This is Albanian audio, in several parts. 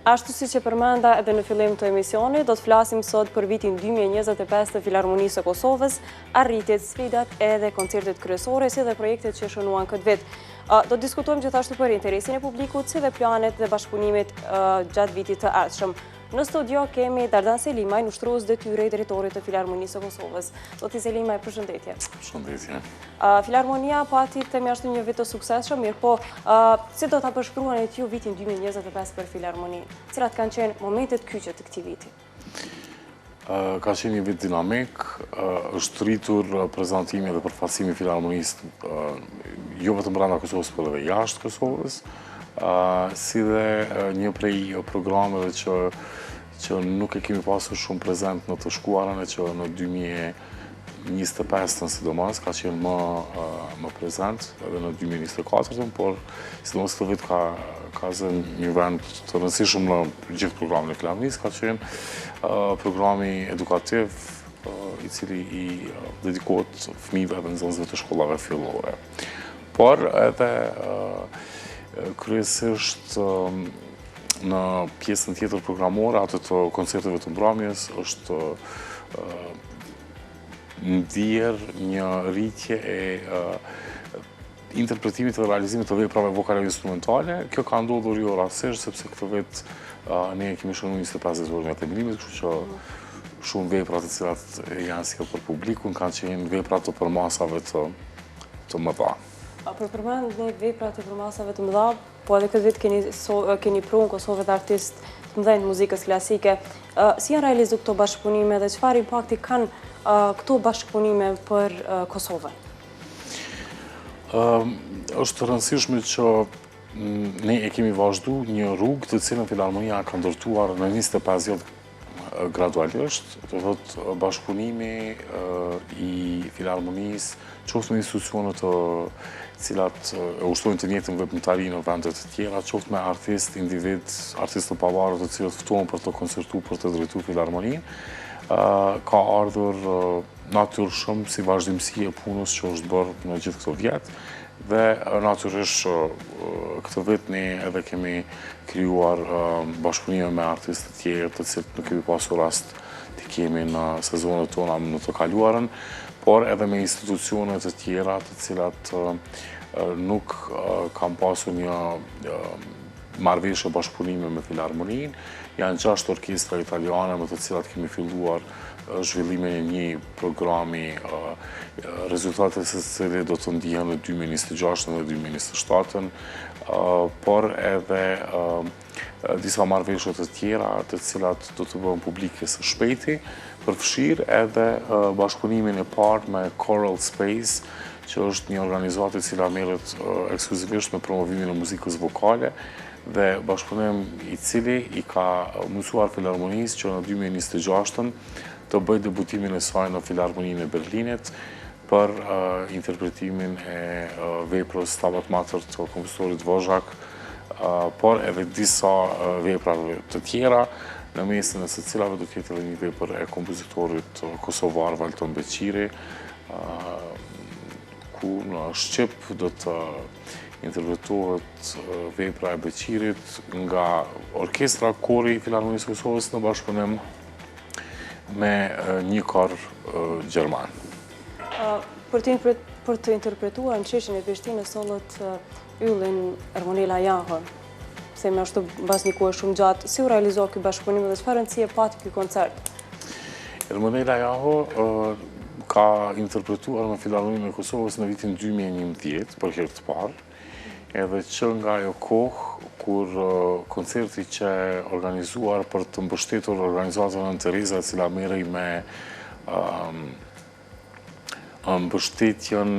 Ashtu si që përmenda edhe në fillim të emisionit, do të flasim sot për vitin 2025 të Filharmonisë së Kosovës, arritjet, sfidat edhe koncertet kryesore, si dhe projektet që shënuan këtë vit. Do të diskutojmë gjithashtu për interesin e publikut, si dhe planet dhe bashkëpunimit gjatë vitit të ardhshëm. Në studio kemi Dardan Selimaj, ushtrues detyre i drejtorit të Filharmonisë së Kosovës. Zoti Selimaj, përshëndetje. Përshëndetje. Filharmonia pati temi ashtu një vit të suksesshëm, mirë po, si do ta përshkruani ju vitin 2025 për Filharmoninë? Cilat kanë qenë momentet kyçe të këtij viti? Ka qenë një vit dinamik, është rritur prezantimi dhe përfaqësimi i Filharmonisë jo vetëm brenda Kosovës, por edhe jashtë Kosovës, si dhe një prej programeve që nuk e kemi pasur shumë prezent në të shkuarën e që në 2025 në sidomos ka qenë më prezent edhe në 2024, por sidomos këtë vit ka zënë një vend të rëndësishëm në gjithë programin e Filharmonisë, ka qenë programi edukativ i cili i dedikohet fëmijëve dhe nxënësve të shkollave fillore. Por edhe kryesisht në pjesën tjetër programore, atë të koncerteve të mbrëmjes, është ndjerë një rritje e interpretimit dhe realizimit të veprave vokale instrumentale. Kjo ka ndodhur jo rastësisht, sepse këtë vit ne kemi shënuar 25 vjet nga themelimit, kështu që shumë vepra të cilat janë sjellë për publikun kanë qenë vepra të përmasave të mëdha. Për përmend një vepra të përmasave të mëdha, po edhe këtë vit keni prunë Kosovë dhe artistë të mëdhenj të muzikës klasike. Si janë realizuar këto bashkëpunime dhe çfarë impakti kanë këto bashkëpunime për Kosovën? Është rëndësishme që ne e kemi vazhdu një rrugë të cilën Filharmonia ka ndërtuar në 25 vjet gradualisht, të thotë bashkëpunimi i Filharmonisë, qoftë me institucione të cilat e ushtrojnë të njëjtën veprimtari në vende të tjera, qoftë me artistë të pavarur të cilët ftohen për të koncertuar, për të drejtuar Filharmoninë, ka ardhur natyrshëm si vazhdimsi e punës që është bërë në gjithë këto vjet. Dhe natyrisht këtë vit ne edhe kemi krijuar bashkëpunime me artistë të tjerë të cilët nuk kemi pasur rast të kemi në sezonet tona në të kaluarën, por edhe me institucione të tjera të cilat nuk kanë pasur një marrëveshje bashkëpunime me Filharmoninë. Janë 6 orkestra italiane me të cilat kemi filluar zhvillimin e një programi, rezultatet së cilit do të ndihen në 2026 dhe 2027, por edhe disa marrëveshje të tjera të cilat do të bëhen publike së shpejti, përfshirë edhe bashkëpunimin e parë me Choral Space, që është një organizatë e cila merret ekskluzivisht me promovimin e muzikës vokale, dhe bashkëpunim i cili i ka mësuar Filharmonisë që në 2026 të bëjë debutimin e saj në Filharmoninë e Berlinit për interpretimin e veprës Stabat Mater të kompozitorit Dvořák, por edhe disa vepra të tjera, në mesin e së cilave do të jetë edhe një vepër e kompozitorit kosovar Valton Beqiri, ku në Shqip do të interpretohet vepra e Beqirit nga orkestra kori Filharmonisë së Kosovës në bashkëpunim me një kor gjerman. Për të interpretuar në qeshin e Prishtinës sollët yllin Ermonela Jahor, se me ashtu mbas një kohë shumë gjatë, si u realizoi ky bashkëpunim dhe çfarë rëndësie pati ky koncert? Ermonela Jahor ka interpretuar në Filharmoninë e Kosovës në vitin 2011 për herë të parë, edhe që nga ajo kohë kur koncerti që organizuar për të mbështetur organizatën Nën Tereza, e cila merrej me mbështetjen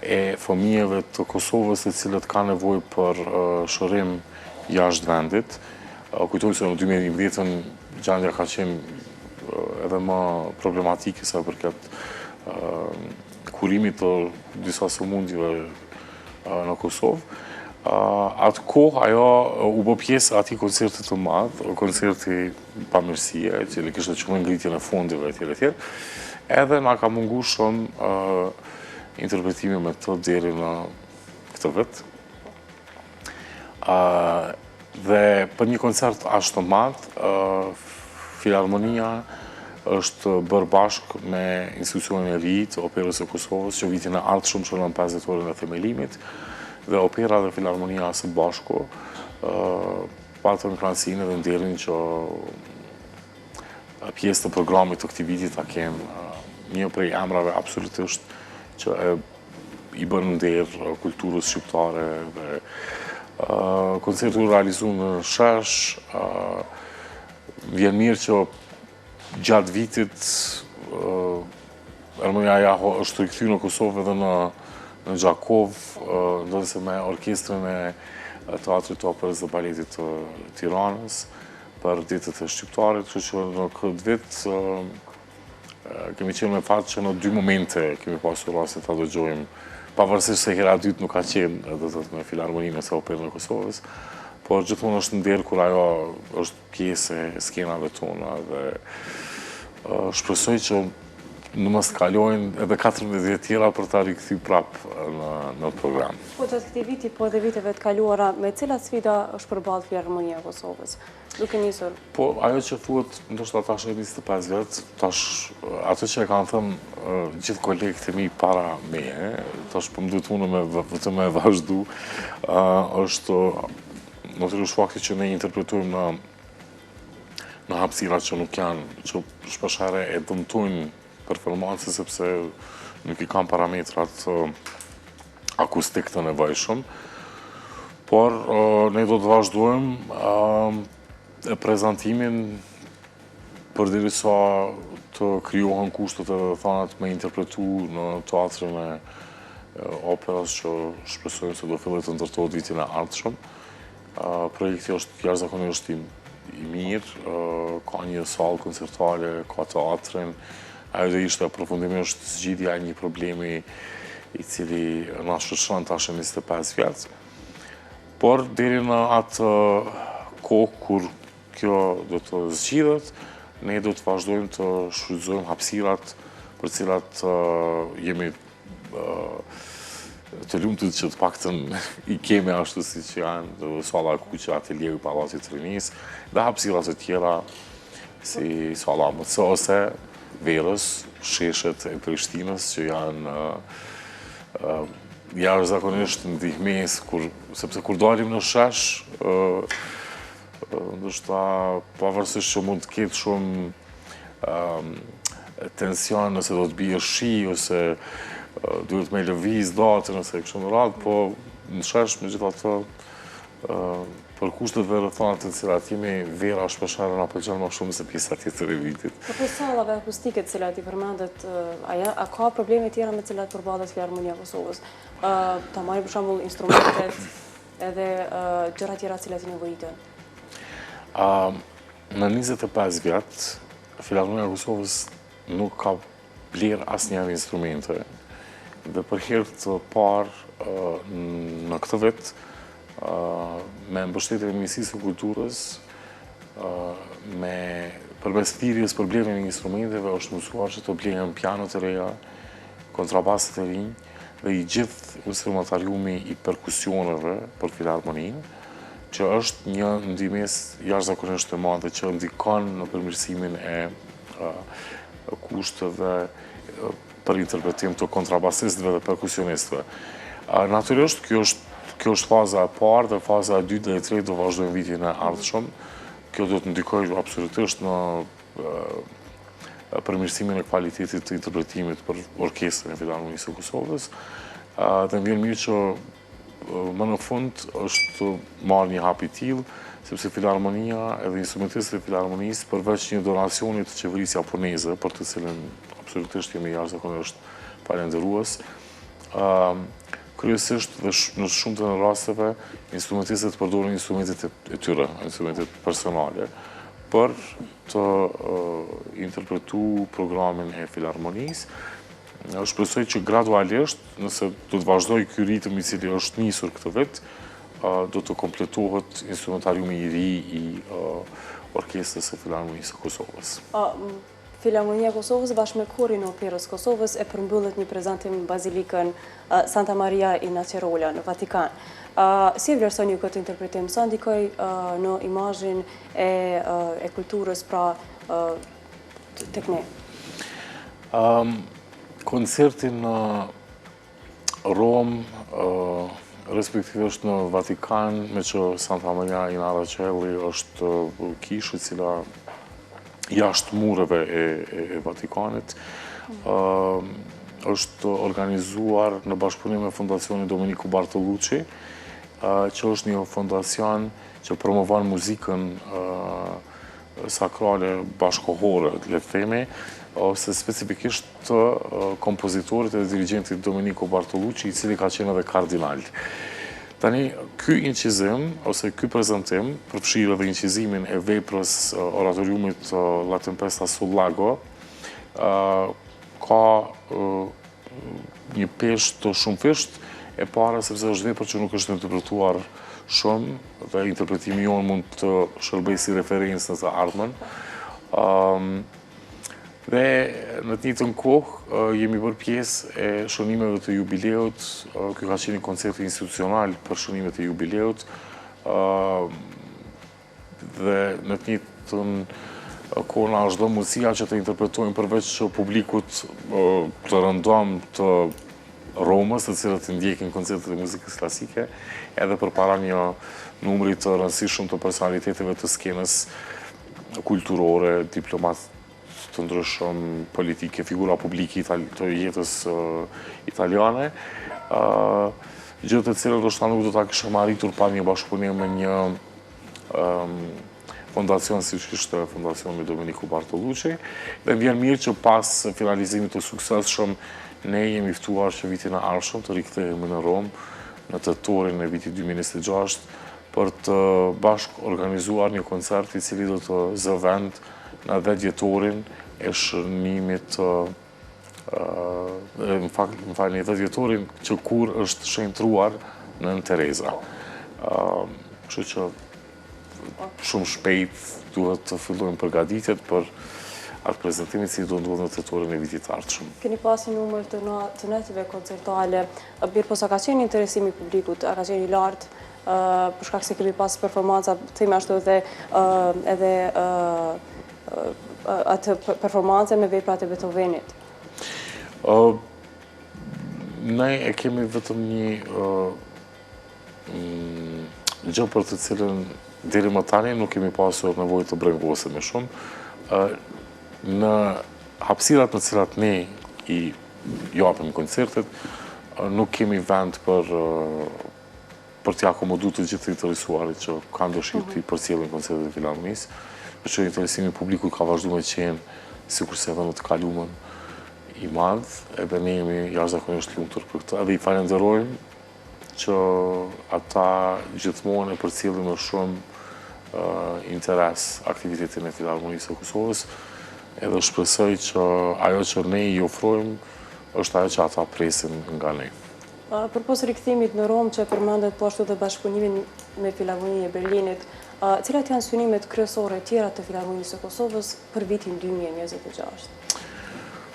e fëmijëve të Kosovës të cilët kanë nevojë për shërim jashtë vendit. Kujtoj se në 2011 gjendja ka qenë edhe më problematike sa përket kurimit të disa sëmundjeve në Kosovë. Atë kohë ajo u bë pjesë atij koncerti të madh, koncerti pamërsie, i cili kishte qenë ngritjen e fondeve etj. Edhe na ka munguar shumë interpretimi me të deri në këtë vit. Dhe për një koncert ashtë të madh, Filharmonia është bërë bashkë me institucionin e ri të Operës së Kosovës, që vitin e ardhshëm shënon 50 orën e themelimit, dhe Opera dhe Filharmonia së bashku patën kënaqësinë dhe nderin që pjesë të programit të këtij viti ta kemë një prej emrave absolutisht që i bën nder kulturës shqiptare dhe koncerti u realizu në Shesh. Vjen mirë që gjatë vitit Filharmonia është rikthyer në Kosovë dhe në Gjakov, ndërsa me orkestrën e Teatrit të Operës dhe Baletit të Tiranës për ditët e shqiptarit, kështu që në këtë vit kemi qenë me fat që në 2 momente kemi pasur rastin ta dëgjojmë, pavarësisht se hera dytë nuk ka qenë me Filharmoninë ose Operën e Kosovës, por gjithmonë është nder kur ajo është pjesë e skenave tona dhe shpresoj që në mos kalojnë edhe 14 vjet tjera për ta rikthyer prapë në program. Po gjatë këtij viti, po edhe viteve të kaluara, me cilat sfida është përballë Filharmonia e Kosovës? Duke nisur. Po ajo që thuhet, ndoshta tash 25 vjet, tash ato që e kanë thënë gjithë kolegët e mi para meje, tash po më duhet unë vetëm me vazhdu, është natyrisht fakti që ne interpretojmë në hapësira që nuk janë, që shpeshherë e dëmtojnë performancën sepse nuk i kanë parametrat akustik të nevojshëm, por ne do të vazhdojmë prezantimin përderisa të krijohen kushtet e thanat me interpretu në teatrin e operës që shpresojmë se do fillojë të ndërtohet vitin e ardhshëm. Projekti është jashtëzakonisht i mirë, ka një sallë koncertare, ka teatrin. Ajo dhe ishte përfundimisht zgjidhja e një problemi i cili na shoqëron tash 25 vjet. Por deri në atë kohë kur kjo do të zgjidhet, ne do të vazhdojmë të shfrytëzojmë hapësirat për cilat jemi të lumtur që të paktën i kemi ashtu siç janë salla Kuqe, ateljeu i Pallatit të Rinisë dhe hapësira të tjera si salla MC ose Verës, sheshet e Prishtinës që janë jashtëzakonisht ndihmës sepse kur dalim në shesh, ndoshta pavarësisht që mund të ketë shumë tension nëse do të bie shi ose duhet me lëviz datën ose kështu me radhë, po në shesh megjithatë për kushtet rrethana të cilat jemi, Vera shpeshherë na pëlqen më shumë se pjesa tjetër e vitit. Po për sallave akustike të cilat i përmendet, a ka probleme tjera me të cilat përballet Filharmonia e Kosovës? Ta marrim për shembull instrumentet edhe gjëra tjera të cilat i nevojiten. Në 25 vjet, Filharmonia e Kosovës nuk ka bler asnjëherë instrumente. Dhe për herë të parë në këtë vit, me mbështetjen e Ministrisë së Kulturës, përmes thirrjes për blerjen e instrumenteve është mësuar që të blehen piano të reja, kontrabaset e rinj dhe i gjithë instrumentariumi i perkusioneve për Filharmoninë, që është një ndihmës jashtëzakonisht e madhe që ndikon në përmirësimin e kushteve për interpretim të kontrabasistëve dhe perkusionistëve. Natyrisht, kjo është faza e parë dhe faza e dytë dhe e tretë do vazhdojmë vitin e ardhshëm. Kjo do të ndikojë absolutisht në përmirësimin e kualitetit të interpretimit për orkestrën e Filharmonisë së Kosovës. Dhe më vjen mirë që më në fund është marrë një hap i tillë, sepse Filharmonia edhe instrumentistët e Filharmonisë përveç një donacioni të qeverisë japoneze, për të cilën absolutisht jemi jashtëzakonisht falendërues, kryesisht dhe në shumë të rasteve instrumentistët përdorin instrumentet e tyre, instrumentet personale, për të interpretu programin e Filharmonisë. Shpresoj që gradualisht, nëse do të vazhdoj ky ritëm i cili është nisur këtë vit, do të kompletohet instrumentariumi i ri i orkestrës së Filharmonisë së Kosovës. Filharmonia e Kosovës bashkë me Korin e Operës Kosovës e përmbyllet një prezantim në Bazilikën Santa Maria in Acerola në Vatikan. Si e vlerësoni këtë interpretim? Sa ndikoi në imazhin e kulturës pra tek ne? Koncertin në Rom, respektivisht në Vatikan, me që Santa Maria in Aracelli është kishë cila jashtë mureve e Vatikanit, është organizuar në bashkëpunim me Fondacionin Domenico Bartolucci, që është një fondacion që promovon muzikën sakrale bashkohore, le të themi, ose specifikisht të kompozitorit e dirigentit Domenico Bartolucci, i cili ka qenë edhe kardinal. Tani, ky incizim, ose ky prezentim, përfshirë edhe incizimin e veprës oratoriumit La Tempesta sul Lago, ka një peshë të shumëfisht e para, sepse është vepër që nuk është interpretuar shumë, dhe interpretimi jonë mund të shërbej si referencë në të ardhmen. Dhe në të njëjtën kohë jemi bërë pjesë e shënimeve të jubileut. Ky ka qenë një koncert institucional për shënimet e jubileut. Dhe në të njëjtën kohë na është dhënë mundësia që të interpretojmë përveç publikut të rëndom të Romës, të cilët ndjekin koncertet e muzikës klasike, edhe përpara një numri të rëndësishëm të personaliteteve të skenës kulturore, diplomat të ndryshëm, politike, figura publike të jetës italiane, gjë të cilët do shta nuk do ta kishëm arritur pa një bashkëpunim me një fondacion si që ishte Fondacioni Domenico Bartolucci, dhe më vjen mirë që pas finalizimit të suksesshëm ne jemi ftuar që vitin e ardhshëm të rikthehemi në Rom në tetorin e vitit 2026 për të bashkë organizuar një koncert i cili do të zë vend në 10 vjetorin e shënimit në fakt, në 10 vjetorin që kur është shenjtruar në Tereza. Kështu që shumë shpejt duhet të fillojmë përgatitjet për atë prezentimin si do ndodhë në tetorin e vitit ardhshëm. Keni pasi numër të netëve koncertuale, birë po sa ka qenë interesimi publikut, a ka qenë i lartë, për shkak se kemi pas performanca, themi ashtu edhe atë performance me veprat e Beethovenit? Ne e kemi vetëm një gjë për të cilën deri më tani nuk kemi pasur nevojë të brengosemi shumë. Në hapësirat në cilat ne i japim koncertet, nuk kemi vend për t'i akomodu të gjithë të interesuarit që kanë dëshirë të i përcjellin koncertet e Filharmonisë, për që interesimi publikut ka vazhdu me qenë, sikurse edhe në të kaluamën, i madh, edhe ne jemi jashtëzakonisht lumtur për këtë, edhe i falenderojmë që ata gjithmonë e përcjellin me shumë interes aktivitetin e Filharmonisë së Kosovës, edhe shpresoj që ajo që ne i ofrojmë është ajo që ata presin nga ne. Përpos rikthimit në Rom që përmendet po ashtu dhe bashkëpunimin me Filharmoninë e Berlinit, cilat janë synimet kryesore tjera të Filharmonisë së Kosovës për vitin 2026?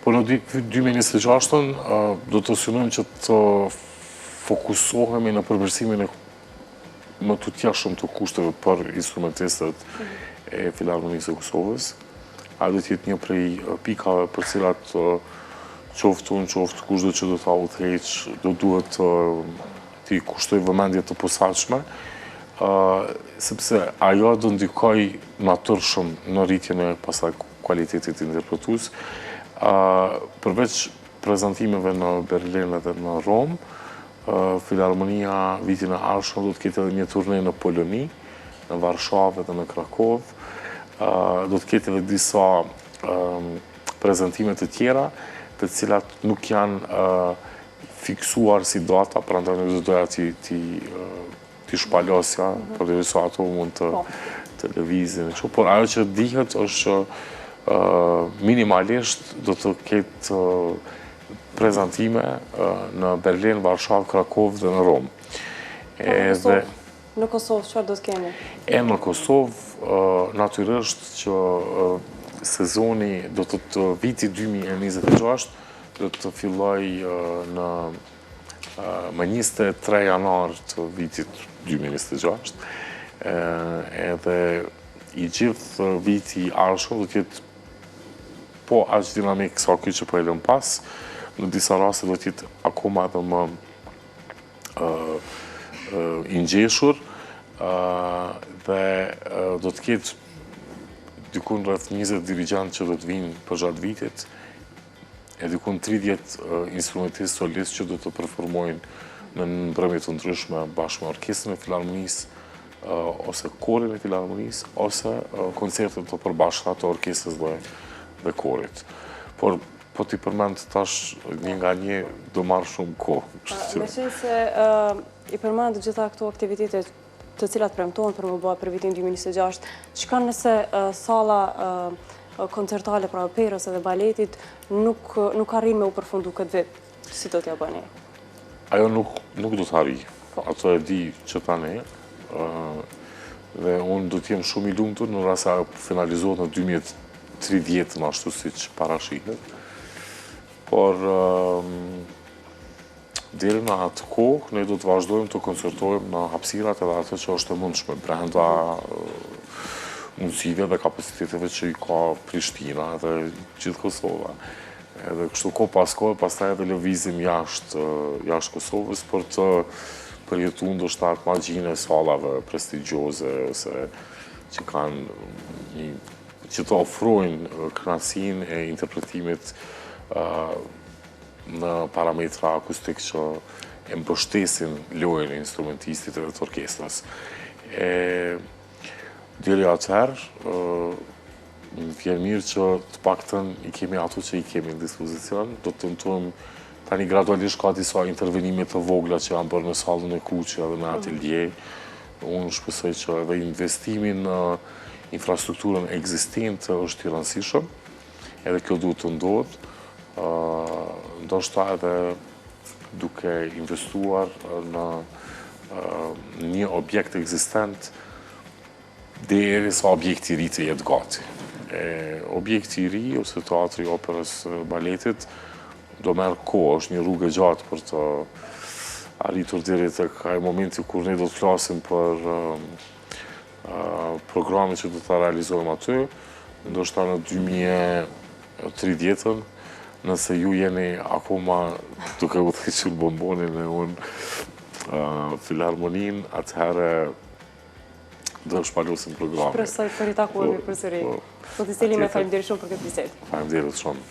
Po në 2026 do të synojmë që të fokusohemi në përmirësimin e më të tjashëm të kushteve për instrumentistët e Filharmonisë së Kosovës. A do t'jetë një prej pikave për cilat qoftë unë, qoftë kushdo që do t'a udhëheq, do duhet t'i kushtoj vëmendje të posaçme, sepse ajo do ndikoj natyrshëm në rritjen e pastaj kualitetit interpretues. Përveç prezantimeve në Berlin edhe në Rom, Filharmonia vitin e ardhshëm do të ketë edhe një turne në Poloni, në Varshavë dhe në Krakovë. Do të ketë edhe disa prezentime të tjera, të cilat nuk janë fiksuar si data, prandaj nuk do doja ti shpalosja, për dhe sa ato mund të televizin. Por ajo që dihet është minimalisht do të ketë prezentime në Berlin, Varshavë, Krakovë dhe në Rom. Në Kosovë, çfarë do të kemi? Në Kosovë, natyrisht që sezoni do të viti 2026 do të filloj në më 23 janar të vitit 2026. Edhe i gjithë viti arshëm do t'jetë po aq dinamik sa ky që po e lëm pas, në disa raste do t'jetë akoma edhe më i ngjeshur dhe do të ketë dikun rreth 20 dirigjentë që do të vinë për gjatë vitit, e dikun 30 instrumentistë solistë që do të performojnë në mbrëmje të ndryshme bashkë me orkestrën e Filharmonisë, ose korin e Filharmonisë, ose koncerte të përbashkëta të orkestrës dhe korit. Por po t'i përmend tash një nga një do marrë shumë kohë. Me qenë se i përmend gjitha këto aktivitetet të cilat premtohen për më bëha për vitin 2026, çka nëse salla koncertale pra operës edhe baletit nuk arrin me u përfundu këtë vit, si do t'ja bëni? Ajo nuk do t'arrijë. Ato e di që tani, dhe unë do t'jem shumë i lumtur në rast se finalizohet në 2030 në ashtu siç parashihet. Por deri në atë kohë ne do të vazhdojmë të koncertojmë në hapësirat edhe atë që është e mundshme brenda mundësive dhe kapaciteteve që i ka Prishtina dhe gjithë Kosova. Edhe kështu kohë pas kohë, pastaj edhe lëvizim jashtë Kosovës për të përjetuar ndoshta magjinë e sallave prestigjioze ose që kanë që të ofrojnë kënaqësinë e interpretimit në parametra akustik që e mbështesin lojën e instrumentistit edhe të orkestrës. Deri atëherë, më vjen mirë që të paktën i kemi ato që i kemi në dispozicion, do të tentojmë tani gradualisht ka disa intervenime të vogla që janë bërë në sallën e Kuqi edhe në atelje. Unë shpresoj që edhe investimi në infrastrukturën ekzistente është i rëndësishëm, edhe kjo duhet të ndodhë. Ndoshta edhe duke investuar në një objekt ekzistent derisa objekti i ri të jetë gati. Objekti i ri ose teatri i operës baletit do merr kohë, është një rrugë e gjatë për të arritur deri tek ai momenti kur ne do të flasim për programet që do ta realizojmë aty, ndoshta në 2030-ën, nëse ju jeni akoma duke u thithur bombonin e unë Filharmonin, atëherë do shpalosim programin. Shpresoj për i takuemi përsëri. Po të seli me faleminderit shumë për këtë bisedë. Faleminderit shumë.